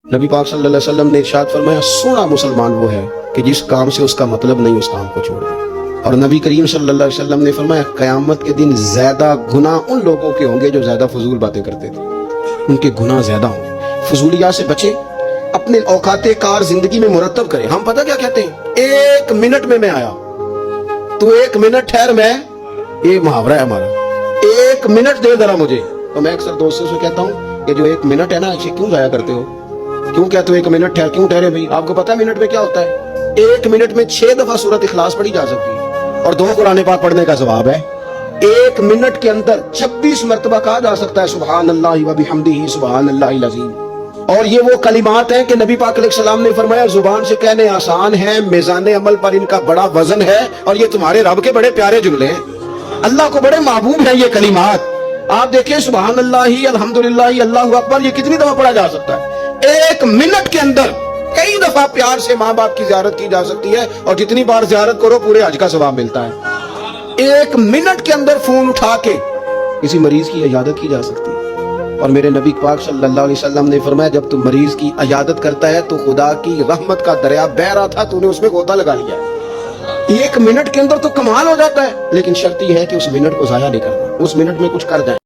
नबी पाक सल्लल्लाहु अलैहि वसल्लम ने इरशाद फरमाया, सोना मुसलमान वो है कि जिस काम से उसका मतलब नहीं उस काम को छोड़ दे। और नबी करीम सल्लल्लाहु अलैहि वसल्लम ने फरमाया, क़यामत के दिन ज्यादा गुनाह उन लोगों के होंगे जो ज्यादा फजूल बातें करते थे, उनके गुनाह ज्यादा होंगे। फजूलिया से बचे, अपने औकाते कार जिंदगी में मुरतब करें। हम पता क्या कहते हैं, एक मिनट में मैं आया, तू एक मिनट ठहर, मैं, ये मुहावरा है हमारा, एक मिनट दे जरा मुझे। तो मैं अक्सर दोस्तों से कहता हूँ कि जो एक मिनट है ना, इसे क्यों जाया करते हो, क्यों कहते हो एक मिनट ठहर, क्यों ठहरे भाई? आपको पता है मिनट में क्या होता है? एक मिनट में 6 दफा सूरत इखलास पढ़ी जा सकती है और 2 कुरान पाक पढ़ने का सवाब है। एक मिनट के अंदर 26 मरतबा कहा जा सकता है सुभान अल्लाह व बिहम्दिही सुभान अल्लाहिल अज़ीम। और ये वो कलिमात हैं कि नबी पाक अलैहिस्सलाम ने फरमाया, जुबान से कहने आसान है, मीज़ान अमल पर इनका बड़ा वजन है, और ये तुम्हारे रब के बड़े प्यारे जुमले हैं, अल्लाह को बड़े महबूब हैं ये कलिमात। आप देखिए, सुभान अल्लाह, अल्हम्दुलिल्लाह, अल्लाहु अकबर, ये कितनी दफा पढ़ा जा सकता है? एक मिनट के अंदर कई दफा प्यार से माँ बाप की ज़ियारत की जा सकती है, और जितनी बार ज़ियारत करो पूरे हज का सवाब मिलता है। एक मिनट के अंदर फोन उठा के किसी मरीज की इयादत की जा सकती है। और मेरे नबी पाक सल्लल्लाहु अलैहि वसल्लम ने फरमाया, जब तू मरीज की इयादत करता है तो खुदा की रहमत का दरिया बह रहा था, तूने उसमें गोता लगा लिया है। एक मिनट के अंदर तो कमाल हो जाता है, लेकिन शर्त यह है कि उस मिनट को जाया नहीं करना, उस मिनट में कुछ कर जाए।